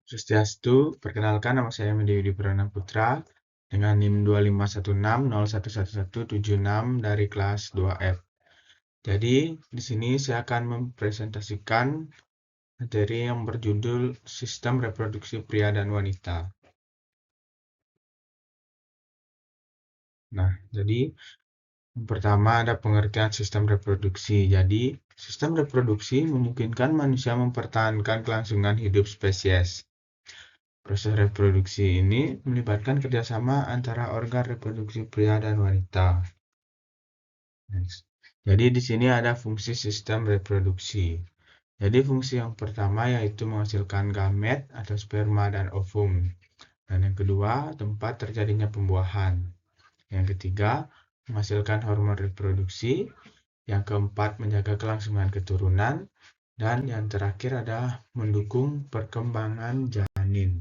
Swastiastu, perkenalkan nama saya Medi Yudi Purana Putra dengan NIM 25160111176 dari kelas 2F. Jadi, di sini saya akan mempresentasikan materi yang berjudul Sistem Reproduksi Pria dan Wanita. Nah, jadi yang pertama ada pengertian sistem reproduksi. Jadi, sistem reproduksi memungkinkan manusia mempertahankan kelangsungan hidup spesies. Proses reproduksi ini melibatkan kerjasama antara organ reproduksi pria dan wanita. Jadi di sini ada fungsi sistem reproduksi. Jadi fungsi yang pertama yaitu menghasilkan gamet atau sperma dan ovum. Dan yang kedua, tempat terjadinya pembuahan. Yang ketiga, menghasilkan hormon reproduksi. Yang keempat, menjaga kelangsungan keturunan. Dan yang terakhir adalah mendukung perkembangan janin.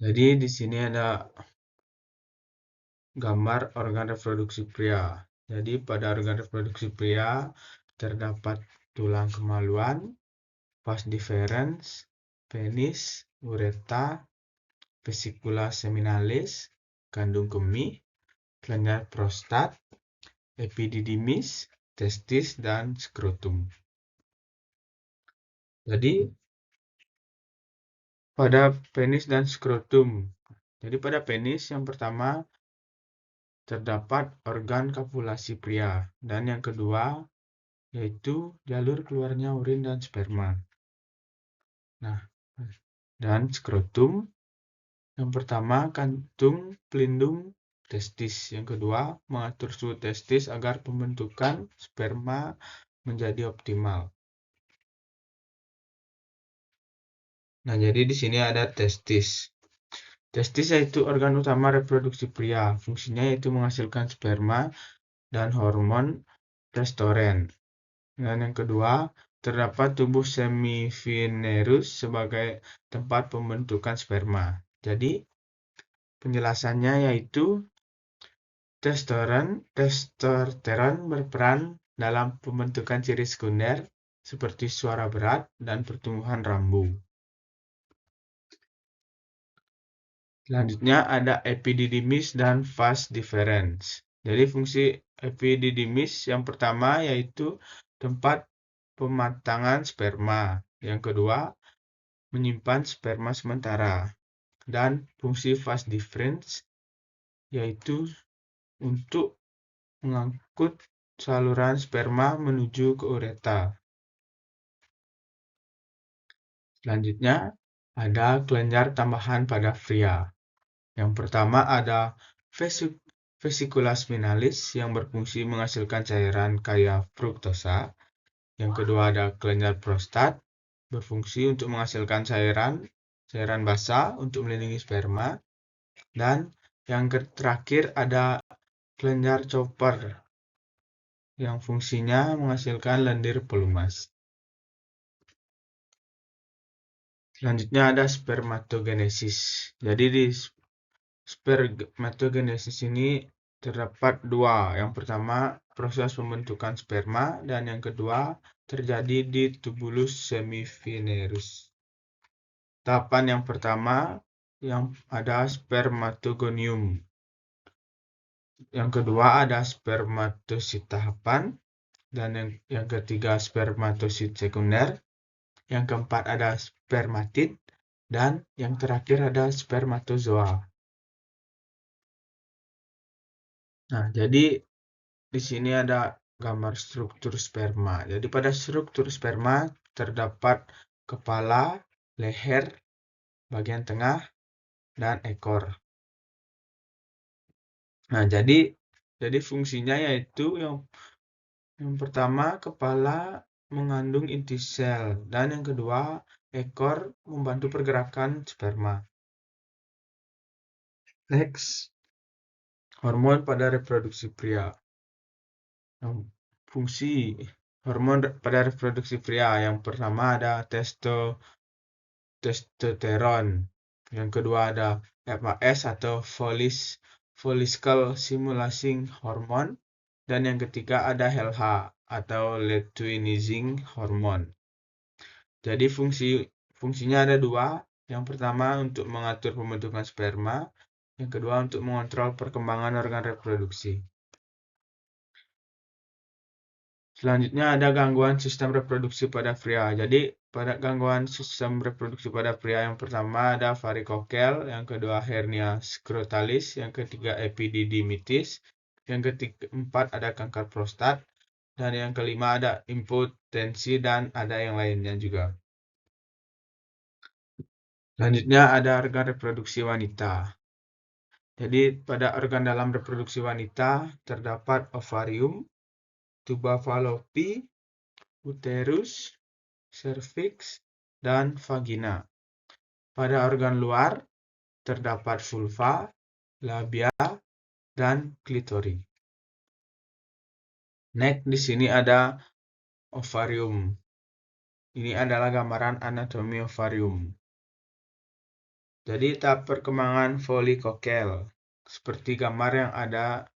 Jadi di sini ada gambar organ reproduksi pria. Jadi pada organ reproduksi pria terdapat tulang kemaluan, vas deferens, penis, ureta, vesicula seminalis, kandung kemih, kelenjar prostat, epididymis, testis, dan skrotum. Jadi pada penis dan skrotum. Jadi pada penis yang pertama terdapat organ kopulasi pria dan yang kedua yaitu jalur keluarnya urin dan sperma. Nah, dan skrotum yang pertama kantung pelindung testis, yang kedua mengatur suhu testis agar pembentukan sperma menjadi optimal. Nah, jadi di sini ada testis. Testis yaitu organ utama reproduksi pria. Fungsinya yaitu menghasilkan sperma dan hormon testosteron. Dan yang kedua, terdapat tubuh semifinerus sebagai tempat pembentukan sperma. Jadi, penjelasannya yaitu testosteron berperan dalam pembentukan ciri sekunder seperti suara berat dan pertumbuhan rambu. Selanjutnya ada epididymis dan vas deferens. Jadi fungsi epididymis yang pertama yaitu tempat pematangan sperma. Yang kedua, menyimpan sperma sementara. Dan fungsi vas deferens yaitu untuk mengangkut saluran sperma menuju ke ureta. Selanjutnya, ada kelenjar tambahan pada pria. Yang pertama ada vesicula seminalis yang berfungsi menghasilkan cairan kaya fruktosa. Yang kedua ada kelenjar prostat berfungsi untuk menghasilkan cairan basah untuk melindungi sperma. Dan yang terakhir ada kelenjar chopper yang fungsinya menghasilkan lendir pelumas. Selanjutnya ada spermatogenesis. Jadi di spermatogenesis ini terdapat dua. Yang pertama proses pembentukan sperma dan yang kedua terjadi di tubulus semifinerus. Tahapan yang pertama yang ada spermatogonium. Yang kedua ada spermatosit tahapan dan yang ketiga spermatosit sekunder. Yang keempat ada spermatid dan yang terakhir ada spermatozoa. Nah, jadi di sini ada gambar struktur sperma. Jadi pada struktur sperma terdapat kepala, leher, bagian tengah, dan ekor. Nah, jadi fungsinya yaitu yang pertama kepala mengandung inti sel dan yang kedua ekor membantu pergerakan sperma. Next, hormon pada reproduksi pria. Fungsi hormon pada reproduksi pria yang pertama ada testosteron, yang kedua ada FAS atau follicle stimulating hormone, dan yang ketiga ada LH atau luteinizing hormone. Jadi fungsinya ada dua. Yang pertama untuk mengatur pembentukan sperma, yang kedua untuk mengontrol perkembangan organ reproduksi. Selanjutnya ada gangguan sistem reproduksi pada pria. Jadi pada gangguan sistem reproduksi pada pria yang pertama ada varikokel, yang kedua hernia skrotalis, yang ketiga epididymitis, yang keempat ada kanker prostat, dan yang kelima ada impotensi dan ada yang lainnya juga. Selanjutnya ada organ reproduksi wanita. Jadi pada organ dalam reproduksi wanita terdapat ovarium, tuba fallopi, uterus, serviks, dan vagina. Pada organ luar terdapat vulva, labia, dan klitori. Next di sini ada ovarium. Ini adalah gambaran anatomi ovarium. Jadi tahap perkembangan folikokel seperti gambar yang ada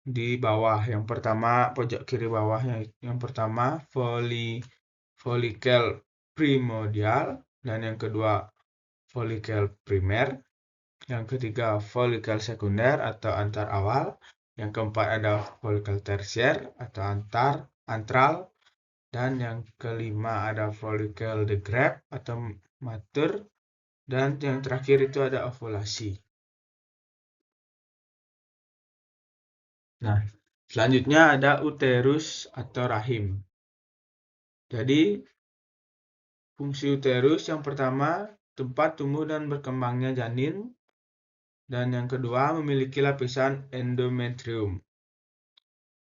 di bawah. Yang pertama pojok kiri bawahnya. Yang pertama folikel primordial, dan yang kedua folikel primer, yang ketiga folikel sekunder atau antar awal, yang keempat ada folikel tersier atau antral, dan yang kelima ada folikel de Greb atau matur, dan yang terakhir itu ada ovulasi. Nah, selanjutnya ada uterus atau rahim. Jadi fungsi uterus yang pertama tempat tumbuh dan berkembangnya janin, dan yang kedua memiliki lapisan endometrium.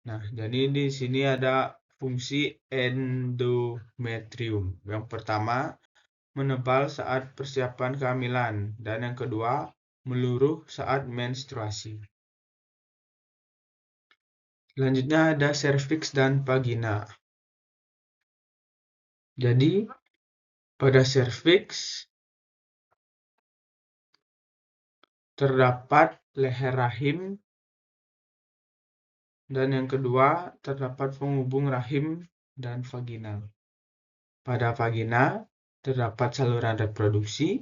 Nah, jadi di sini ada fungsi endometrium. Yang pertama menebal saat persiapan kehamilan, dan yang kedua meluruh saat menstruasi. Selanjutnya ada serviks dan vagina. Jadi pada serviks terdapat leher rahim, dan yang kedua terdapat penghubung rahim dan vagina. Pada vagina terdapat saluran reproduksi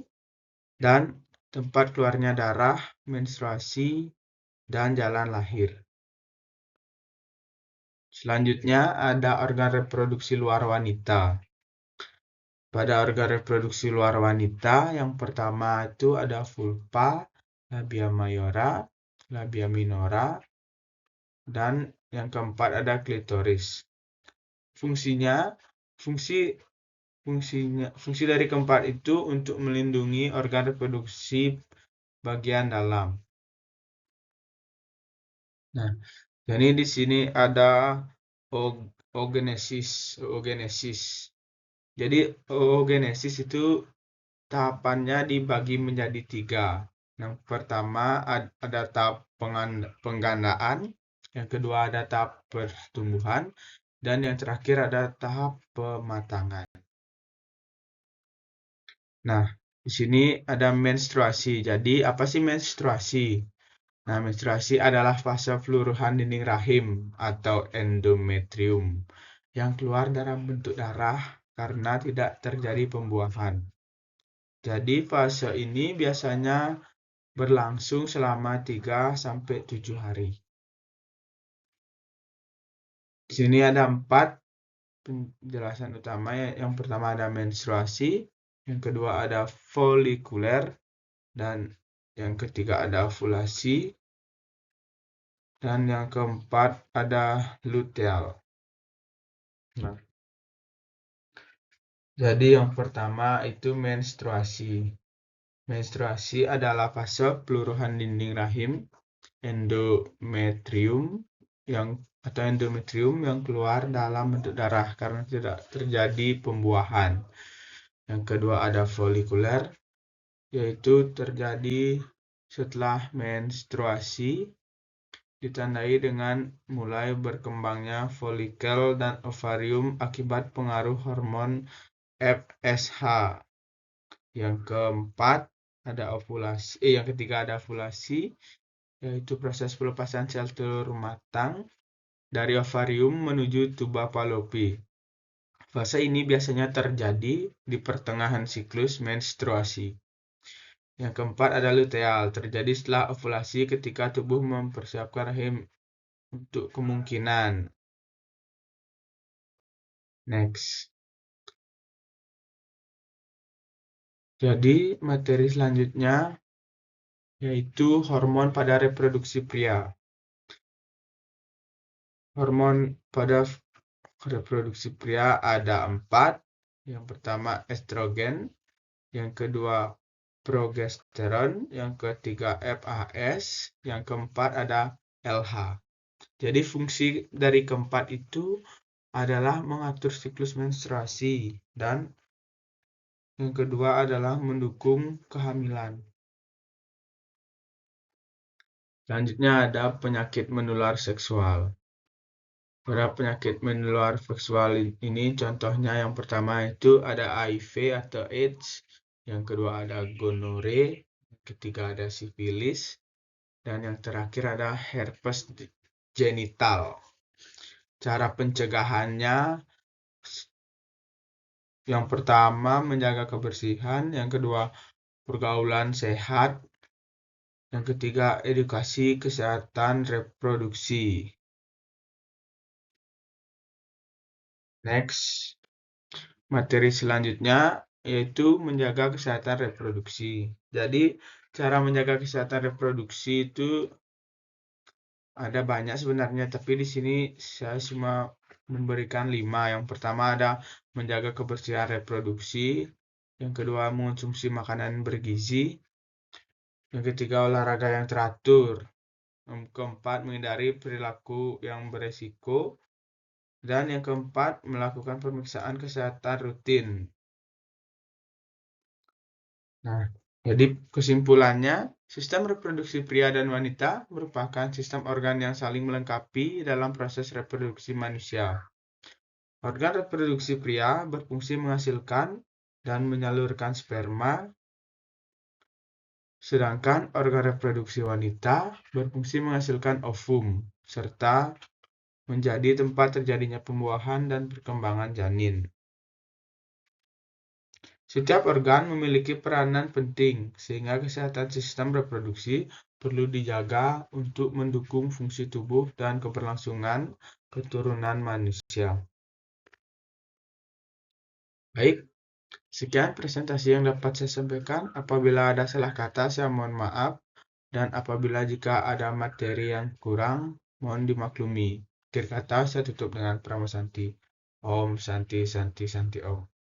dan tempat keluarnya darah, menstruasi, dan jalan lahir. Selanjutnya ada organ reproduksi luar wanita. Pada organ reproduksi luar wanita yang pertama itu ada vulva, labia mayora, labia minora, dan yang keempat ada klitoris. Fungsi dari keempat itu untuk melindungi organ reproduksi bagian dalam. Nah, jadi di sini ada oogenesis. Jadi oogenesis itu tahapannya dibagi menjadi 3. Yang pertama ada tahap penggandaan, yang kedua ada tahap pertumbuhan, dan yang terakhir ada tahap pematangan. Nah, di sini ada menstruasi. Jadi, apa sih menstruasi? Nah, menstruasi adalah fase peluruhan dinding rahim atau endometrium yang keluar dalam bentuk darah karena tidak terjadi pembuahan. Jadi, fase ini biasanya berlangsung selama 3-7 hari. Di sini ada 4 penjelasan utama. Yang pertama ada menstruasi, yang kedua ada folikuler, dan yang ketiga ada ovulasi, dan yang keempat ada luteal. Nah, jadi yang pertama itu menstruasi. Menstruasi adalah fase peluruhan dinding rahim endometrium yang keluar dalam bentuk darah karena tidak terjadi pembuahan. Yang kedua ada folikuler, yaitu terjadi setelah menstruasi, ditandai dengan mulai berkembangnya folikel dan ovarium akibat pengaruh hormon FSH. Yang ketiga ada ovulasi, yaitu proses pelepasan sel telur matang dari ovarium menuju tuba fallopi. Fase ini biasanya terjadi di pertengahan siklus menstruasi. Yang keempat adalah luteal, terjadi setelah ovulasi ketika tubuh mempersiapkan rahim untuk kemungkinan. Next. Jadi, materi selanjutnya yaitu hormon pada reproduksi pria. Hormon pada reproduksi pria ada 4. Yang pertama estrogen, yang kedua progesteron, yang ketiga FAS, yang keempat ada LH. Jadi fungsi dari keempat itu adalah mengatur siklus menstruasi dan yang kedua adalah mendukung kehamilan. Selanjutnya ada penyakit menular seksual. Pada penyakit menular seksual ini contohnya yang pertama itu ada HIV atau AIDS, yang kedua ada gonore, yang ketiga ada sifilis, dan yang terakhir ada herpes genital. Cara pencegahannya yang pertama menjaga kebersihan, yang kedua pergaulan sehat, yang ketiga edukasi kesehatan reproduksi. Next, materi selanjutnya yaitu menjaga kesehatan reproduksi. Jadi, cara menjaga kesehatan reproduksi itu ada banyak sebenarnya, tapi di sini saya cuma memberikan 5. Yang pertama ada menjaga kebersihan reproduksi, yang kedua mengonsumsi makanan bergizi, yang ketiga olahraga yang teratur, yang keempat menghindari perilaku yang beresiko, dan yang keempat melakukan pemeriksaan kesehatan rutin. Nah, jadi kesimpulannya, sistem reproduksi pria dan wanita merupakan sistem organ yang saling melengkapi dalam proses reproduksi manusia. Organ reproduksi pria berfungsi menghasilkan dan menyalurkan sperma, sedangkan organ reproduksi wanita berfungsi menghasilkan ovum, serta menjadi tempat terjadinya pembuahan dan perkembangan janin. Setiap organ memiliki peranan penting, sehingga kesehatan sistem reproduksi perlu dijaga untuk mendukung fungsi tubuh dan keberlangsungan keturunan manusia. Baik, sekian presentasi yang dapat saya sampaikan. Apabila ada salah kata, saya mohon maaf. Dan apabila jika ada materi yang kurang, mohon dimaklumi. Akhir kata, saya tutup dengan Prama Santi. Om Santi Santi Santi Om.